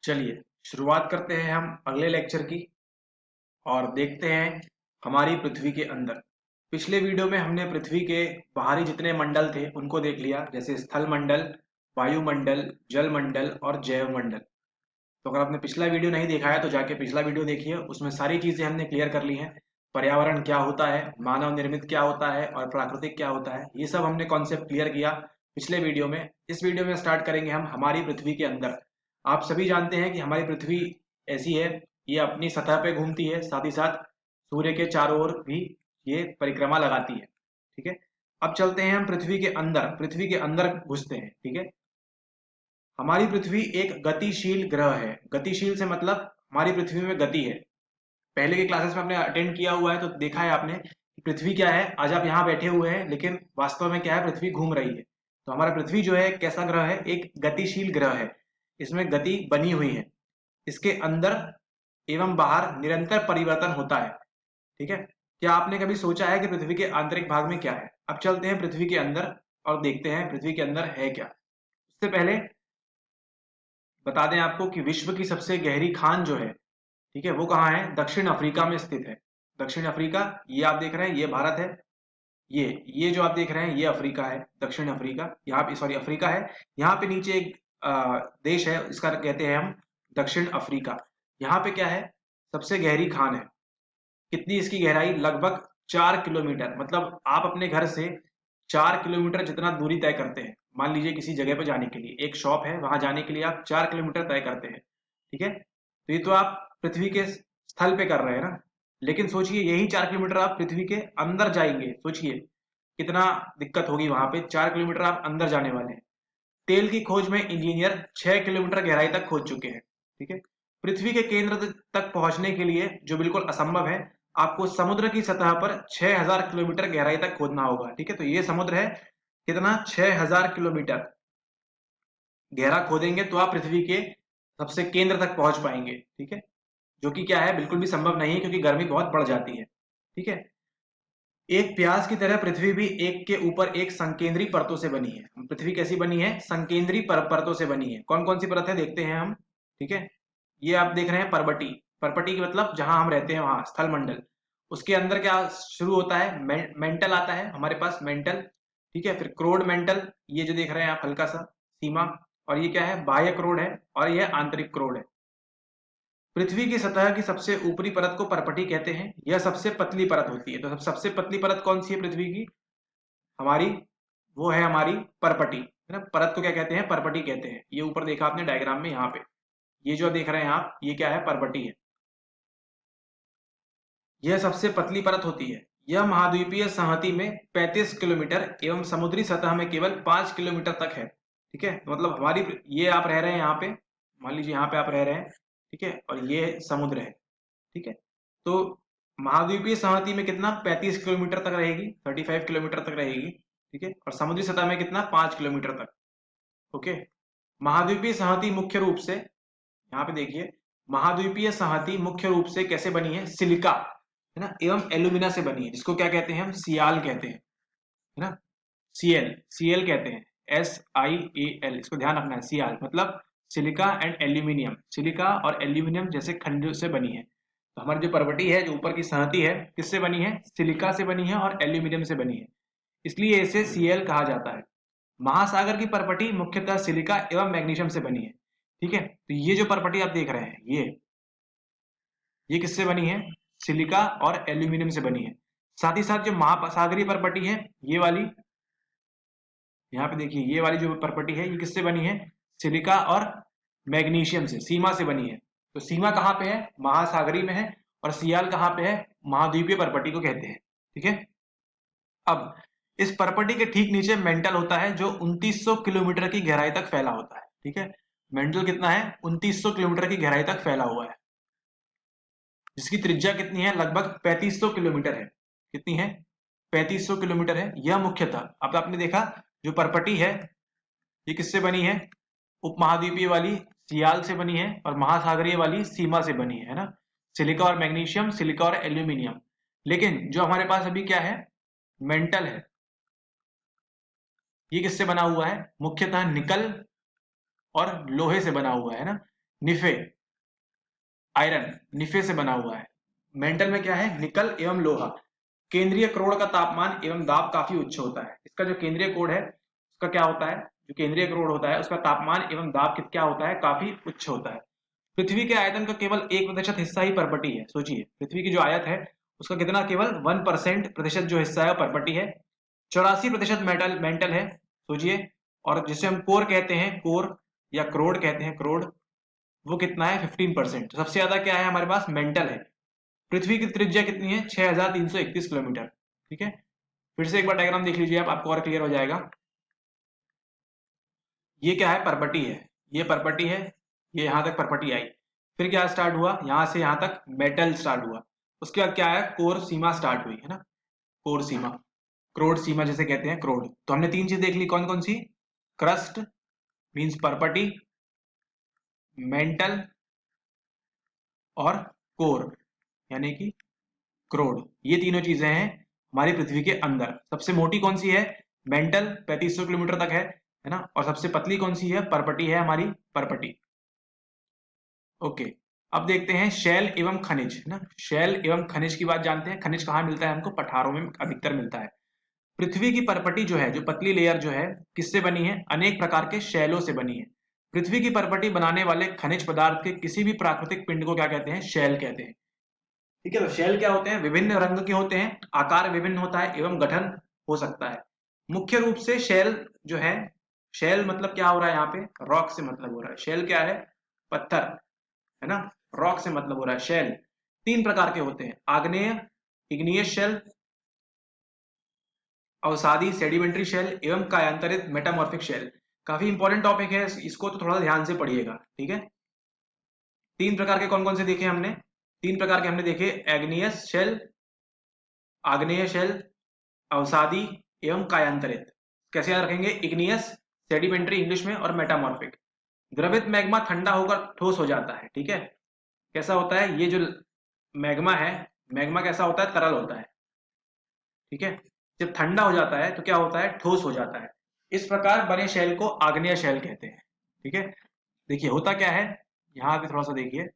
चलिए शुरुआत करते हैं हम अगले लेक्चर की और देखते हैं हमारी पृथ्वी के अंदर। पिछले वीडियो में हमने पृथ्वी के बाहरी जितने मंडल थे उनको देख लिया, जैसे स्थल मंडल, वायुमंडल, जल मंडल और जैव मंडल। तो अगर आपने पिछला वीडियो नहीं देखा है तो जाके पिछला वीडियो देखिए, उसमें सारी चीजें हमने क्लियर कर ली हैं। पर्यावरण क्या होता है, मानव निर्मित क्या होता है और प्राकृतिक क्या होता है, ये सब हमने कॉन्सेप्ट क्लियर किया पिछले वीडियो में। इस वीडियो में स्टार्ट करेंगे हम हमारी पृथ्वी के अंदर। आप सभी जानते हैं कि हमारी पृथ्वी ऐसी है, ये अपनी सतह पे घूमती है, साथ ही साथ सूर्य के चारों ओर भी ये परिक्रमा लगाती है। ठीक है, अब चलते हैं हम पृथ्वी के अंदर घुसते हैं। ठीक है, हमारी पृथ्वी एक गतिशील ग्रह है। गतिशील से मतलब हमारी पृथ्वी में गति है। पहले के क्लासेस में आपने अटेंड किया हुआ है तो देखा है आपने कि पृथ्वी क्या है। आज आप यहाँ बैठे हुए हैं लेकिन वास्तव में क्या है, पृथ्वी घूम रही है। तो हमारा पृथ्वी जो है कैसा ग्रह है, एक गतिशील ग्रह है। इसमें गति बनी हुई है, इसके अंदर एवं बाहर निरंतर परिवर्तन होता है। ठीक है, क्या आपने कभी सोचा है कि पृथ्वी के आंतरिक भाग में क्या है? अब चलते हैं पृथ्वी के अंदर और देखते हैं पृथ्वी के अंदर है क्या। उससे पहले बता दें आपको कि विश्व की सबसे गहरी खान जो है, ठीक है, वो कहाँ है? दक्षिण अफ्रीका में स्थित है। दक्षिण अफ्रीका, ये आप देख रहे हैं, ये भारत है। ये जो आप देख रहे हैं ये अफ्रीका है, दक्षिण अफ्रीका। यहाँ पे सॉरी अफ्रीका है। यहाँ पे नीचे एक देश है, इसका कहते हैं हम दक्षिण अफ्रीका। यहाँ पे क्या है, सबसे गहरी खान है। कितनी इसकी गहराई? लगभग 4 किलोमीटर। मतलब आप अपने घर से 4 किलोमीटर जितना दूरी तय करते हैं, मान लीजिए किसी जगह पर जाने के लिए, एक शॉप है वहां जाने के लिए आप 4 किलोमीटर तय करते हैं। ठीक है, तो ये तो आप पृथ्वी के स्थल पे कर रहे हैं ना, लेकिन सोचिए यही 4 किलोमीटर आप पृथ्वी के अंदर जाएंगे, सोचिए कितना दिक्कत होगी। वहां पे 4 किलोमीटर आप अंदर जाने वाले हैं। तेल की खोज में इंजीनियर 6 किलोमीटर गहराई तक खोज चुके हैं। ठीक है, पृथ्वी के केंद्र तक पहुंचने के लिए, जो बिल्कुल असंभव है, आपको समुद्र की सतह पर 6000 किलोमीटर गहराई तक खोदना होगा। ठीक है, तो ये समुद्र है, कितना? 6000 किलोमीटर गहरा खोदेंगे तो आप पृथ्वी के सबसे केंद्र तक पहुंच पाएंगे। ठीक है, जो कि क्या है, बिल्कुल भी संभव नहीं है, क्योंकि गर्मी बहुत बढ़ जाती है। ठीक है, एक प्याज की तरह पृथ्वी भी एक के ऊपर एक संकेंद्री परतों से बनी है। पृथ्वी कैसी बनी है? संकेंद्री परतों से बनी है। कौन कौन सी परत है देखते हैं हम। ठीक है, ये आप देख रहे हैं परपटी। परपटी की मतलब जहां हम रहते हैं वहां स्थल मंडल। उसके अंदर क्या शुरू होता है? मेंटल आता है हमारे पास, मेंटल। ठीक है, फिर क्रोड मेंटल, ये जो देख रहे हैं आप हल्का सा सीमा। और ये क्या है? बाह्य क्रोड है, और यह आंतरिक क्रोड है। पृथ्वी की सतह की सबसे ऊपरी परत को परपटी कहते हैं। यह सबसे पतली परत होती है। तो सबसे पतली परत कौन सी है पृथ्वी की? हमारी, वो है हमारी परपटी, है ना। परत को क्या कहते हैं? परपटी कहते हैं। ये ऊपर देखा आपने डायग्राम में, यहाँ पे ये जो देख रहे हैं आप, ये क्या है? परपटी है। यह सबसे पतली परत होती है। यह महाद्वीपीय संहति में 35 किलोमीटर एवं समुद्री सतह में केवल 5 किलोमीटर तक है। ठीक है, तो मतलब हमारी, ये आप रह रहे हैं यहाँ पे, मान लीजिए यहाँ पे आप रह रहे हैं। ठीक है, और ये समुद्र है। ठीक है, तो महाद्वीपीय संहति में कितना? 35 किलोमीटर तक रहेगी, 35 किलोमीटर तक रहेगी। ठीक है, और समुद्री सतह में कितना? 5 किलोमीटर तक। ओके, महाद्वीपीय संहति मुख्य रूप से, यहाँ पे देखिए, महाद्वीपीय संहति मुख्य रूप से कैसे बनी है? सिलिका, है ना, एवं एल्यूमिना से बनी है, जिसको क्या कहते हैं? हम सियाल कहते हैं, है ना। सीएल, सीएल कहते हैं, SiAl, इसको ध्यान रखना है। सियाल मतलब सिलिका एंड एल्यूमिनियम, सिलिका और एल्यूमिनियम जैसे खंडों से बनी है। तो हमारी जो परवटी है, जो ऊपर की संहति है, किससे बनी है? सिलिका से बनी है और एल्यूमिनियम से बनी है, इसलिए इसे सीएल कहा जाता है। महासागर की परपटी मुख्यतः सिलिका एवं मैग्नीशियम से बनी है। ठीक है, तो ये जो परपटी आप देख रहे हैं, ये किससे बनी है? सिलिका और एल्यूमिनियम से बनी है। साथ ही साथ जो महासागरीय परपटी है, ये वाली, यहाँ पे देखिए, ये वाली जो परपटी है, ये किससे बनी है? सिलिका और मैग्नीशियम से, सीमा से बनी है। तो सीमा कहाँ पे है? महासागरीय में है। और सियाल कहाँ पे है? महाद्वीपीय परपटी को कहते हैं। ठीक है, अब इस परपटी के ठीक नीचे मेंटल होता है, जो 2900 किलोमीटर की गहराई तक फैला होता है। ठीक है, मेंटल कितना है? 2900 किलोमीटर की गहराई तक फैला हुआ है, जिसकी त्रिज्या कितनी है? लगभग 3500 किलोमीटर है। कितनी है? 3500 किलोमीटर है। यह मुख्यतः, अब आपने देखा, जो परपटी है ये किससे बनी है? उपमहाद्वीपीय वाली सियाल से बनी है, और महासागरीय वाली सीमा से बनी है ना। सिलिका और मैग्नीशियम, सिलिका और एल्यूमिनियम। लेकिन जो हमारे पास अभी क्या है? मेंटल है, ये किससे बना हुआ है? मुख्यतः निकल और लोहे से बना हुआ है ना। निफे, आयरन निफे से बना हुआ है। मेंटल में क्या है, निकल एवं लोहा। केंद्रीय क्रोड़ का तापमान एवं दाब काफी उच्च होता है। इसका जो केंद्रीय कोण है उसका क्या होता है, जो केंद्रीय क्रोड़ होता है उसका तापमान एवं दाब क्या होता है, काफी उच्च होता है। पृथ्वी के आयतन का केवल 1% हिस्सा ही पर्पटी है। सोचिए पृथ्वी की जो आयत है उसका कितना, केवल 1% जो हिस्सा है पर्पटी है। 84% मेटल मेंटल है। सोचिए, और जिसे हम कोर कहते हैं, कोर या क्रोड कहते हैं, क्रोड, वो कितना है 15%। तो सबसे ज्यादा क्या है हमारे पास, मेंटल है। पृथ्वी की त्रिज्या कितनी है, 6331 किलोमीटर। ठीक है, फिर से एक बार डायग्राम देख लीजिए आप, आपको और क्लियर हो जाएगा। ये क्या है, परपटी है, ये परपटी है, ये यहां तक परपटी आई। फिर क्या स्टार्ट हुआ, यहां से यहां तक मेटल स्टार्ट हुआ। उसके बाद क्या है, कोर सीमा स्टार्ट हुई है ना, कोर सीमा, क्रोड सीमा जिसे कहते हैं, क्रोड। तो हमने 3 चीज देख ली, कौन कौन सी, क्रस्ट मींस परपटी, मेंटल और कोर यानी कि क्रोड। ये तीनों चीजें हैं हमारी पृथ्वी के अंदर। सबसे मोटी कौन सी है, मेंटल 3500 किलोमीटर तक है ना, और सबसे पतली कौन सी है, परपटी है हमारी, परपटी। ओके, अब देखते हैं शैल एवं खनिज, है ना। शैल एवं खनिज की बात जानते हैं। खनिज कहाँ मिलता है हमको, पठारों में अधिकतर मिलता है। पृथ्वी की परपटी जो है, जो पतली लेयर जो है, किससे बनी है, अनेक प्रकार के शैलों से बनी है। पृथ्वी की परपटी बनाने वाले खनिज पदार्थ के किसी भी प्राकृतिक पिंड को क्या कहते हैं, शैल कहते हैं। ठीक है, तो शेल क्या होते हैं, विभिन्न रंग के होते हैं, आकार विभिन्न होता है एवं गठन हो सकता है। मुख्य रूप से शेल जो है, शेल मतलब क्या हो रहा है यहाँ पे, रॉक से मतलब हो रहा है। शेल क्या है, पत्थर, है ना, रॉक से मतलब हो रहा है। शेल 3 प्रकार के होते हैं, आग्नेय, इग्नियस शेल, अवसादी सेडिमेंट्री शेल एवं कायांतरित मेटामॉर्फिक शेल। काफी इंपॉर्टेंट टॉपिक है, इसको तो थोड़ा ध्यान से पढ़िएगा। ठीक है, 3 प्रकार के कौन कौन से देखे हमने, 3 प्रकार के हमने देखे, एग्नियस शेल, आग्नेय शेल, अवसादी एवं कायांतरित। कैसे याद रखेंगे, इग्नियस, सेडिमेंट्री इंग्लिश में, और मेटामॉर्फिक। द्रवित मैग्मा ठंडा होकर ठोस हो जाता है। ठीक है, कैसा होता है ये जो मैग्मा है, मैग्मा कैसा होता है, तरल होता है। ठीक है, जब ठंडा हो जाता है तो क्या होता है, ठोस हो जाता है। इस प्रकार बने शैल को आग्नेय शैल कहते हैं। ठीक है, देखिए होता क्या है, यहाँ पे थोड़ा सा देखिए,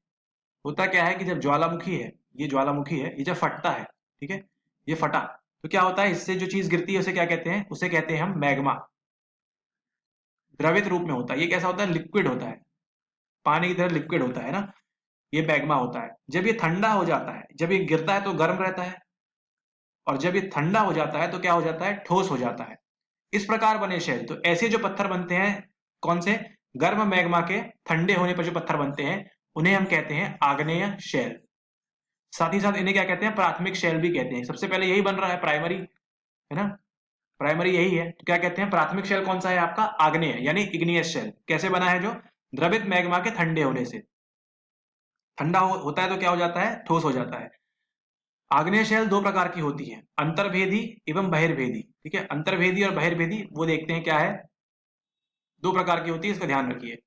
होता क्या है कि जब ज्वालामुखी है, ये ज्वालामुखी है, ये जब फटता है, ठीक है, ये फटा, तो क्या होता है, इससे जो चीज गिरती है उसे क्या कहते हैं, उसे कहते हैं हम मैग्मा। द्रवित रूप में होता है, ये कैसा होता है, लिक्विड होता है, पानी की तरह लिक्विड होता है ना, ये मैग्मा होता है। जब ये ठंडा हो जाता है, जब ये गिरता है तो गर्म रहता है, और जब ये ठंडा हो जाता है तो क्या हो जाता है, ठोस हो जाता है। इस प्रकार बने शैल, तो ऐसे जो पत्थर बनते हैं, कौन से, गर्म मैग्मा के ठंडे होने पर जो पत्थर बनते हैं, उन्हें हम कहते हैं आग्नेय शैल। साथ ही साथ इन्हें क्या कहते हैं, प्राथमिक शैल भी कहते हैं। सबसे पहले यही बन रहा है, प्राइमरी, है ना, प्राइमरी यही है, तो क्या कहते हैं, प्राथमिक शेल कौन सा है आपका, आग्नेय यानी इग्नियस शेल। कैसे बना है, जो द्रवित मैग्मा के ठंडे होने से, ठंडा होता है तो क्या हो जाता है, ठोस हो जाता है। आग्नेय शेल 2 प्रकार की होती है, अंतर्भेदी एवं बहिर्भेदी। ठीक है, अंतर्भेदी और बहिर्भेदी वो देखते हैं क्या है, 2 प्रकार की होती है, इसका ध्यान रखिए।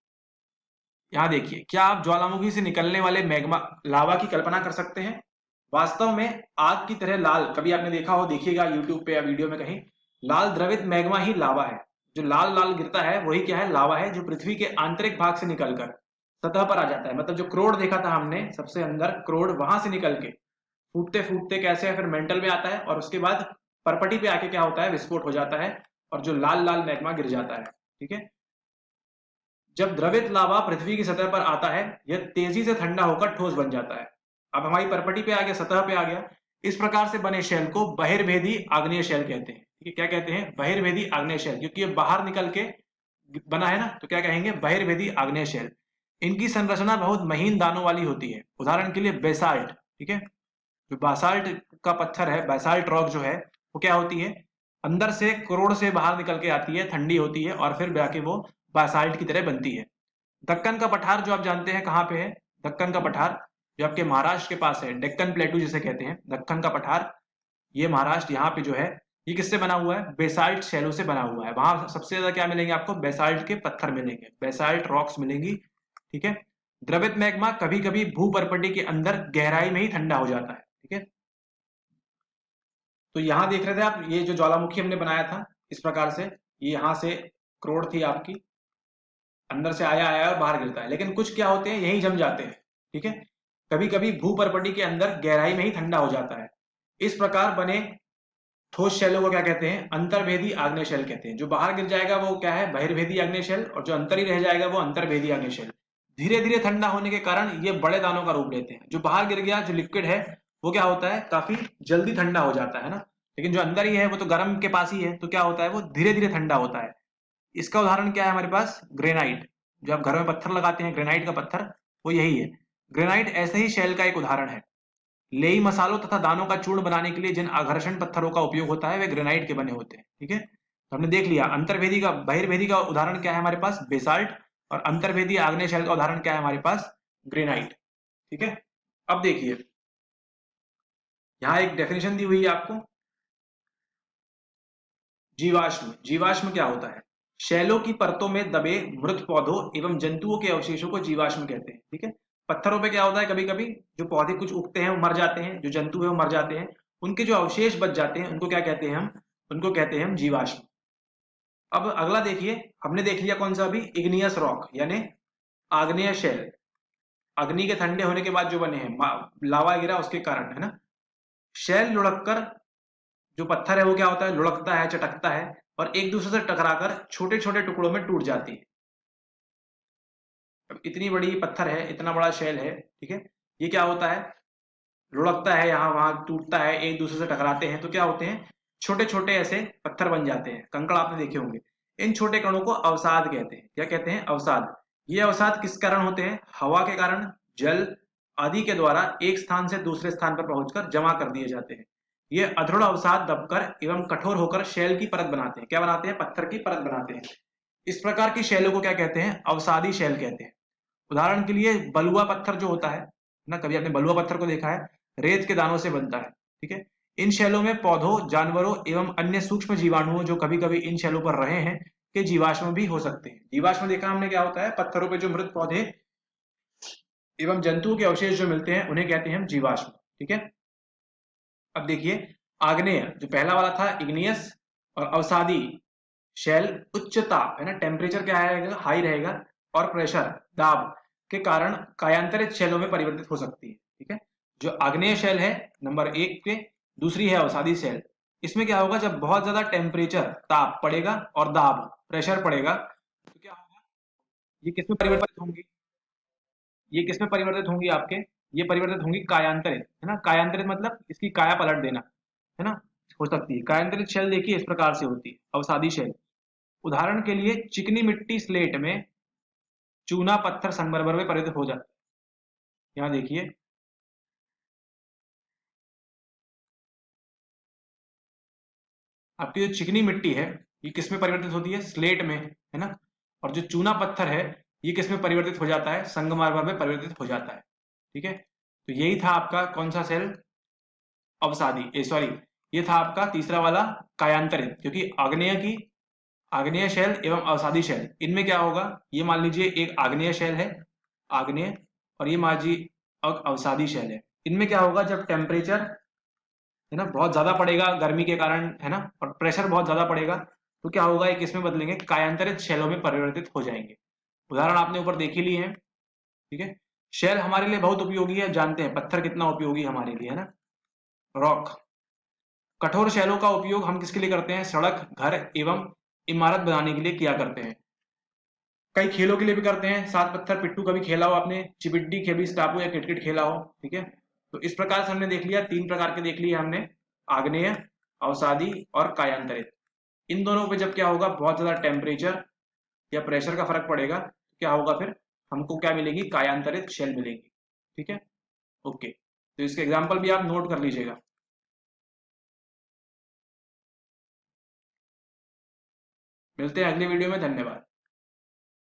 यहाँ देखिए, क्या आप ज्वालामुखी से निकलने वाले मैग्मा लावा की कल्पना कर सकते हैं। वास्तव में आग की तरह लाल, कभी आपने देखा हो, देखिएगा यूट्यूब पे या वीडियो में कहीं, लाल द्रवित मैग्मा ही लावा है। जो लाल लाल गिरता है वही क्या है, लावा है, जो पृथ्वी के आंतरिक भाग से निकलकर सतह पर आ जाता है। मतलब जो क्रोड देखा था हमने सबसे अंदर, क्रोड वहां से निकल के फूटते फूटते कैसे है, फिर मेंटल में आता है, और उसके बाद परपटी पे आके क्या होता है, विस्फोट हो जाता है, और जो लाल लाल मैग्मा गिर जाता है। ठीक है, जब द्रवित लावा पृथ्वी की सतह पर आता है, यह तेजी से ठंडा होकर ठोस बन जाता है। अब हमारी परपटी पे आ गया, सतह पे आ गया। इस प्रकार से बने शेल को बहिर्भेदी आग्नेय शेल कहते हैं। ठीक है, क्या कहते हैं, बहिर्भेदी आग्नेय शेल, क्योंकि ये बाहर निकल के बना है ना, तो क्या कहेंगे, बहिर्भेदी आग्नेय शेल। इनकी संरचना बहुत महीन दानों वाली होती है। उदाहरण के लिए बेसाल्ट, ठीक है, जो बासाल्ट का पत्थर है, बासाल्ट रॉक जो है, वो क्या होती है, अंदर से कोरोड से बाहर निकल के आती है, ठंडी होती है, और फिर जाके वो बासाल्ट की तरह बनती है। दक्कन का पठार जो आप जानते हैं कहाँ पे है, दक्कन का पठार जो आपके महाराष्ट्र के पास है, डेक्कन प्लेटू जिसे कहते हैं, दक्कन का पठार, ये महाराष्ट्र, यहाँ पे जो है, ये किससे बना हुआ है, बेसाल्ट शैलों से बना हुआ है। वहां सबसे ज्यादा क्या मिलेंगे आपको, बेसाल्ट के पत्थर मिलेंगे, बेसाल्ट रॉक्स मिलेंगी। ठीक है, द्रवित मैग्मा कभी कभी भूपर्पटी के अंदर गहराई में ही ठंडा हो जाता है। ठीक है, तो यहाँ देख रहे थे आप, ये जो ज्वालामुखी हमने बनाया था इस प्रकार से, ये यहाँ से क्रोड थी आपकी, अंदर से आया आया और बाहर गिरता है, लेकिन कुछ क्या होते हैं यहीं जम जाते हैं। ठीक है, कभी कभी भूपर्पटी के अंदर गहराई में ही ठंडा हो जाता है। इस प्रकार बने ठोस शैलों को क्या कहते हैं? अंतर्भेदी आग्नेय शैल कहते हैं। जो बाहर गिर जाएगा वो क्या है? बहिर्भेदी आग्नेय शैल, और जो अंतर ही रह जाएगा वो अंतर्भेदी आग्नेय शैल। धीरे धीरे ठंडा होने के कारण ये बड़े दानों का रूप लेते हैं। जो बाहर गिर गया, जो लिक्विड है, वो क्या होता है? काफी जल्दी ठंडा हो जाता है ना। लेकिन जो अंदर ही है वो तो गर्म के पास ही है, तो क्या होता है? वो धीरे धीरे ठंडा होता है। इसका उदाहरण क्या है हमारे पास? ग्रेनाइट। जो आप घर में पत्थर लगाते हैं, ग्रेनाइट का पत्थर, वो यही है। ग्रेनाइट ऐसे ही शैल का एक उदाहरण है। लेई मसालों तथा दानों का चूर्ण बनाने के लिए जिन आघर्षण पत्थरों का उपयोग होता है वे ग्रेनाइट के बने होते हैं। ठीक है, तो हमने देख लिया अंतर्भेदी का, बहिर्भेदी का उदाहरण क्या है हमारे पास? बेसाल्ट। और अंतर्भेदी आग्नेय शैल का उदाहरण क्या है हमारे पास? ग्रेनाइट। ठीक है, अब देखिए यहाँ एक डेफिनेशन दी हुई है आपको। जीवाश्म। जीवाश्म क्या होता है? शैलों की परतों में दबे मृत पौधों एवं जंतुओं के अवशेषों को जीवाश्म कहते हैं। ठीक है, पत्थरों पे क्या होता है, कभी कभी जो पौधे कुछ उगते हैं वो मर जाते हैं, जो जंतु है वो मर जाते हैं, उनके जो अवशेष बच जाते हैं उनको क्या कहते हैं हम? उनको कहते हैं हम जीवाश्म। अब अगला देखिए, हमने देख लिया कौन सा अभी? इग्नियस रॉक, यानी आग्नेय शैल। अग्नि के ठंडे होने के बाद जो बने हैं, लावा गिरा उसके कारण, है ना। शैल लुढ़क कर, जो पत्थर है वो क्या होता है? लुढ़कता है, चटकता है, और एक दूसरे से टकराकर छोटे छोटे टुकड़ों में टूट जाती है। अब इतनी बड़ी पत्थर है, इतना बड़ा शैल है, ठीक है, ये क्या होता है? लुढ़कता है, यहाँ वहां टूटता है, एक दूसरे से टकराते हैं, तो क्या होते हैं? छोटे छोटे ऐसे पत्थर बन जाते हैं। कंकड़ आपने देखे होंगे। इन छोटे कणों को अवसाद कहते हैं। क्या कहते हैं? अवसाद। ये अवसाद किस कारण होते हैं? हवा के कारण, जल आदि के द्वारा एक स्थान से दूसरे स्थान पर पहुंचकर जमा कर दिए जाते हैं। ये अधृढ़ अवसाद दबकर एवं कठोर होकर शैल की परत बनाते हैं। क्या बनाते हैं? पत्थर की परत बनाते हैं। इस प्रकार की शैलों को क्या कहते हैं? अवसादी शैल कहते हैं। उदाहरण के लिए बलुआ पत्थर जो होता है ना, कभी आपने बलुआ पत्थर को देखा है? रेत के दानों से बनता है। ठीक है, इन शैलों में पौधों, जानवरों एवं अन्य सूक्ष्म जीवाणुओं जो कभी कभी इन शैलों पर रहे हैं के जीवाश्म भी हो सकते हैं। जीवाश्म देखा हमने, क्या होता है? पत्थरों पे जो मृत पौधे एवं जंतुओं के अवशेष जो मिलते हैं उन्हें कहते हैं हम जीवाश्म। ठीक है, अब देखिए आग्नेय, जो पहला वाला था इग्नियस, और अवसादी शैल उच्च ताप, है ना, टेम्परेचर क्या रहेगा? हाई रहेगा, और प्रेशर, दाब के कारण कायांतरित शैलों में परिवर्तित हो सकती है। ठीक है, जो आग्नेय शैल है नंबर एक पे, दूसरी है अवसादी शैल। इसमें क्या होगा? जब बहुत ज्यादा टेम्परेचर, ताप पड़ेगा और दाब, प्रेशर पड़ेगा, तो क्या होगा? ये किसमें परिवर्तित होंगी? ये किसमें परिवर्तित होंगी आपके? ये परिवर्तित होंगी कायांतरित, है ना। कायांतरित मतलब इसकी काया पलट देना, है ना, हो सकती है। कायांतरित शैल देखिए इस प्रकार से होती है, अवसादी शैल। उदाहरण के लिए चिकनी मिट्टी स्लेट में चूना पत्थर संगमरमर में परिवर्तित हो जाता है। यहाँ देखिए आपकी जो चिकनी मिट्टी है ये किस में परिवर्तित होती है? स्लेट में, है ना। और जो चूना पत्थर है ये किस में परिवर्तित हो जाता है? संगमरमर में परिवर्तित हो जाता है। ठीक है, तो यही था आपका कौन सा सेल? अवसादी, सॉरी, ये था आपका तीसरा वाला कायांतरित। क्योंकि आग्नेय की, आग्नेय शैल एवं अवसादी शैल, इनमें क्या होगा? ये मान लीजिए एक आग्नेय शैल है, आग्नेय, और ये मान लीजिए अवसादी शैल है। इनमें क्या होगा? जब टेम्परेचर, है ना, बहुत ज्यादा पड़ेगा गर्मी के कारण, है ना, और प्रेशर बहुत ज्यादा पड़ेगा, तो क्या होगा? एक इसमें बदलेंगे, कायांतरित शैलों में परिवर्तित हो जाएंगे। उदाहरण आपने ऊपर देख ही लिए हैं। ठीक है, शैल हमारे लिए बहुत उपयोगी है, जानते हैं पत्थर कितना उपयोगी हमारे लिए, है ना, रॉक। कठोर शैलों का उपयोग हम किसके लिए करते हैं? सड़क, घर एवं इमारत बनाने के लिए किया करते हैं। कई खेलों के लिए भी करते हैं। सात पत्थर पिट्टू कभी खेला हो आपने? चिपिड्डी खेबी, स्टापू या किटकिट खेला हो? ठीक है, तो इस प्रकार से हमने देख लिया, तीन प्रकार के देख लिए हमने, आग्नेय, अवसादी और कायांतरित। इन दोनों पे जब क्या होगा? बहुत ज्यादा टेम्परेचर या प्रेशर का फर्क पड़ेगा, तो क्या होगा फिर? हमको क्या मिलेगी? कायांतरित शेल मिलेगी। ठीक है, ओके, तो इसके एग्जाम्पल भी आप नोट कर लीजिएगा। मिलते हैं अगले वीडियो में, धन्यवाद।